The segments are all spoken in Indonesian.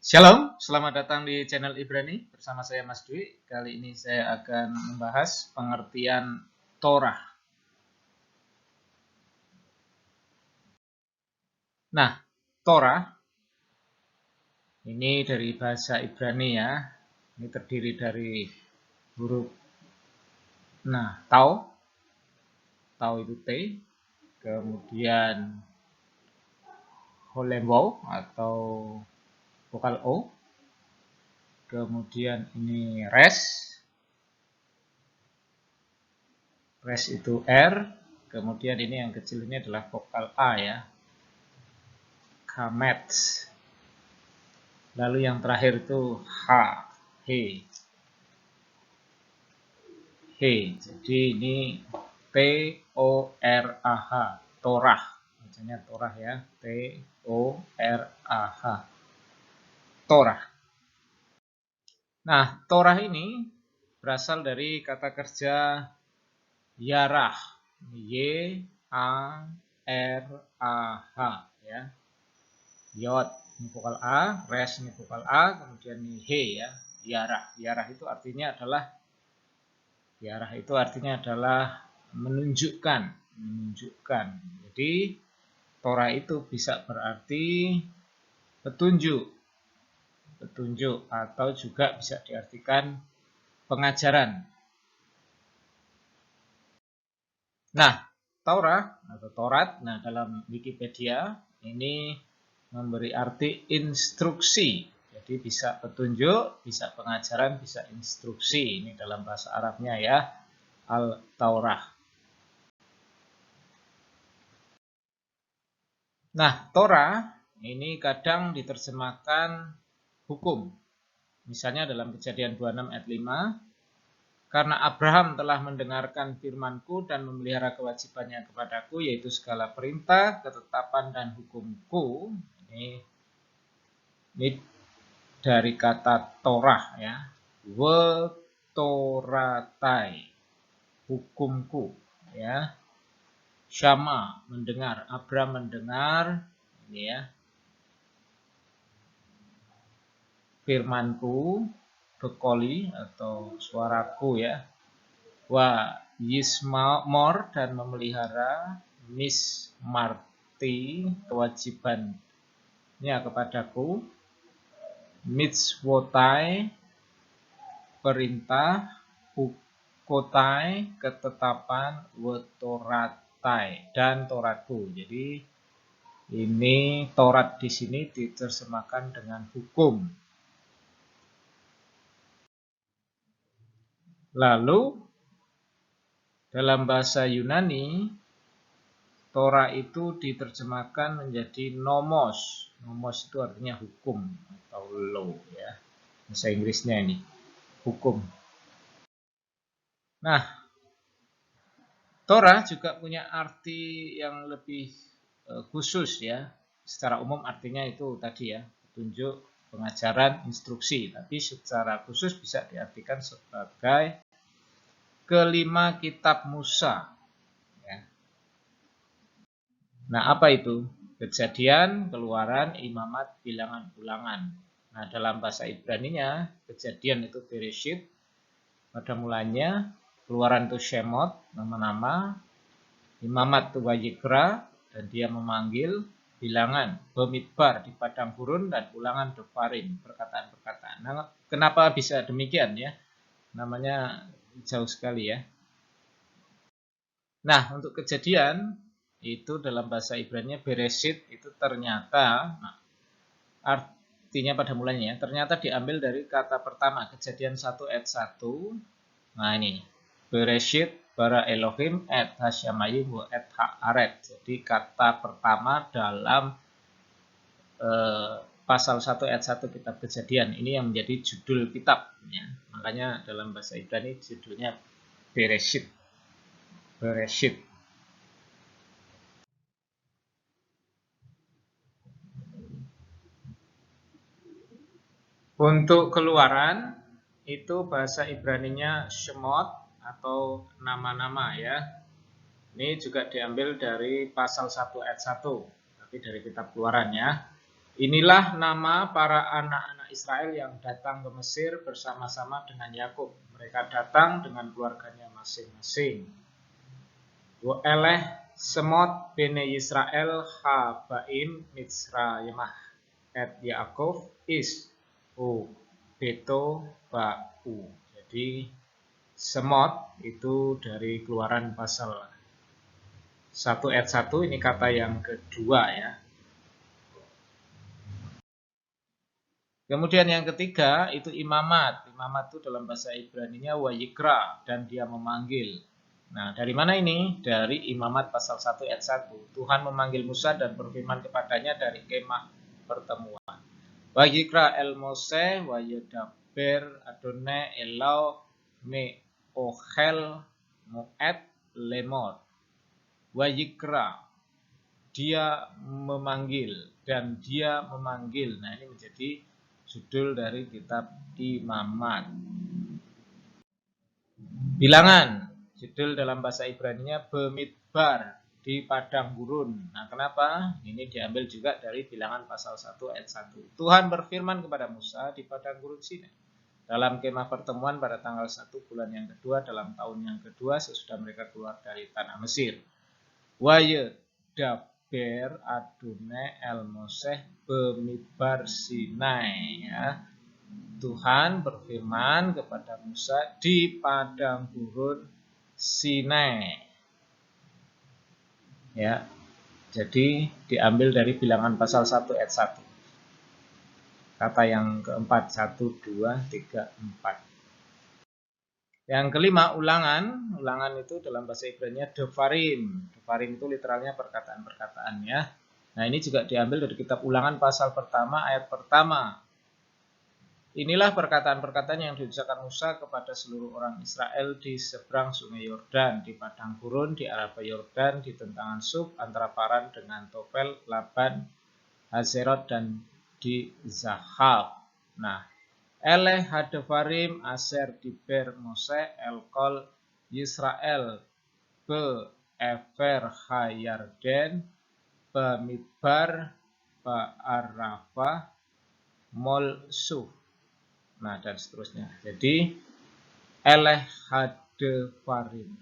Shalom, selamat datang di channel Ibrani bersama saya Mas Dwi. Kali ini saya akan membahas pengertian Torah. Nah, Torah ini dari bahasa Ibrani ya. Ini terdiri dari huruf Tau itu T, kemudian Holemwow atau vokal O, kemudian ini Res itu R, kemudian ini yang kecil ini adalah vokal A ya, Kametz. Lalu yang terakhir itu He. Jadi ini T-O-R-A-H, Torah. Bacanya Torah ya, T-O-R-A-H, Torah. Nah, Torah ini berasal dari kata kerja Yarah, Y-A-R-A-H ya. Yod ini vokal A, Res ini vokal A, kemudian ini He ya, Yarah. Yarah itu artinya adalah menunjukkan. Jadi Torah itu bisa berarti petunjuk atau juga bisa diartikan pengajaran. Nah, Torah atau Torat, nah dalam Wikipedia ini memberi arti instruksi. Jadi bisa petunjuk, bisa pengajaran, bisa instruksi. Ini dalam bahasa Arabnya ya, Al-Taurah. Nah, Torah ini kadang diterjemahkan hukum. Misalnya dalam Kejadian 26 ayat 5, karena Abraham telah mendengarkan firman-Ku dan memelihara kewajibannya kepadaku, yaitu segala perintah, ketetapan, dan hukum-Ku. Ini dari kata Torah ya, Toratai, hukumku ya. Syama, mendengar, Abraham mendengar ini ya, firmanku, bekoli atau suaraku ya. Wa yismor, dan memelihara, mismarti, kewajibannya kepadaku, mitzvotai, perintah, hukotai, ketetapan, wetoratai, dan toratku. Jadi ini Torat di sini diterjemahkan dengan hukum. Lalu dalam bahasa Yunani, Torah itu diterjemahkan menjadi nomos. Nomos itu artinya hukum atau law ya. Bahasa Inggrisnya ini hukum. Nah, Torah juga punya arti yang lebih khusus ya. Secara umum artinya itu tadi ya, petunjuk, pengajaran, instruksi. Tapi secara khusus bisa diartikan sebagai kelima kitab Musa. Ya. Nah, apa itu? Kejadian, Keluaran, Imamat, Bilangan, Ulangan. Nah, dalam bahasa Ibraninya, Kejadian itu Bereshit, pada mulanya, Keluaran itu Shemot, nama-nama, Imamat itu Wayikra, dan dia memanggil, Bilangan, Bemidbar di padang gurun, dan Ulangan Devarim, perkataan-perkataan. Nah, kenapa bisa demikian ya? Namanya jauh sekali ya. Nah, untuk Kejadian, itu dalam bahasa Ibrani Bereshit itu ternyata artinya pada mulanya ternyata diambil dari kata pertama Kejadian 1 ayat 1. Nah ini Bereshit bara Elohim et hasyamayim wa et haaret. Jadi kata pertama dalam pasal 1 ayat 1 kitab Kejadian ini yang menjadi judul kitab ya. Makanya dalam bahasa Ibrani judulnya Bereshit. Untuk Keluaran itu bahasa Ibraninya Shemot atau nama-nama ya. Ini juga diambil dari pasal 1 ayat 1, tapi dari kitab Keluaran ya. Inilah nama para anak-anak Israel yang datang ke Mesir bersama-sama dengan Yakub. Mereka datang dengan keluarganya masing-masing. Eleh semot bene Yisrael ha baim Mitzrayimah et Yaakov is u beto ba'u. Jadi semot itu dari Keluaran pasal 1 ayat 1, ini kata yang kedua ya. Kemudian yang ketiga itu imamat. Imamat itu dalam bahasa Ibraninya wayikra, dan dia memanggil. Nah, dari mana ini? Dari imamat pasal 1 ayat 1. Tuhan memanggil Musa dan berfirman kepadanya dari kemah pertemuan. Wayikra el Mose wayedaber adone elau me ochel moed lemor. Wayikra, dia memanggil, dan dia memanggil. Nah, ini menjadi judul dari kitab Imamat. Bilangan, judul dalam bahasa Ibraninya Bemidbar, di padang gurun. Nah, kenapa? Ini diambil juga dari Bilangan pasal 1 ayat 1. Tuhan berfirman kepada Musa di padang gurun Sinai dalam kemah pertemuan pada tanggal 1 bulan yang kedua dalam tahun yang kedua sesudah mereka keluar dari tanah Mesir. Waye daber adune el Moseh bemidbar Sinai ya. Tuhan berfirman kepada Musa di padang gurun Sinai. Ya. Jadi diambil dari Bilangan pasal 1 ayat 1. Kata yang keempat 1 2 3 4. Yang kelima ulangan. Ulangan itu dalam bahasa Ibraninya devarim. Devarim itu literalnya perkataan-perkataan ya. Nah, ini juga diambil dari kitab Ulangan pasal pertama ayat pertama. Inilah perkataan-perkataan yang diucapkan Musa kepada seluruh orang Israel di seberang sungai Yordan, di padang gurun, di Araba Yordan, di tentangan Suf, antara Paran dengan Tofel, Laban, Hazerot, dan di Zahab. Nah, Eleh hadevarim aser diber Mose elkol Yisrael be ever hayarden bamidbar ba'arrafah mol suf. Nah, dan seterusnya. Jadi eleh hadevarim.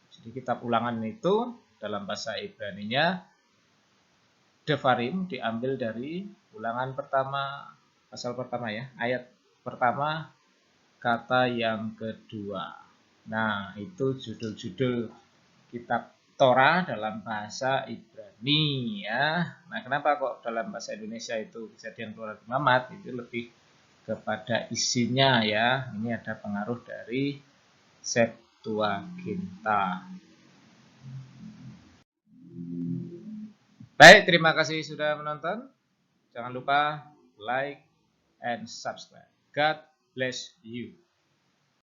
Jadi kitab Ulangan itu dalam bahasa Ibraninya devarim diambil dari Ulangan pertama pasal pertama ya, ayat pertama kata yang kedua. Nah, itu judul-judul kitab Torah dalam bahasa Ibrani ya. Nah, kenapa kok dalam bahasa Indonesia itu Kejadian, Keluaran, Imamat itu lebih kepada isinya ya. Ini ada pengaruh dari Septuaginta. Baik, terima kasih sudah menonton. Jangan lupa like and subscribe. God bless you.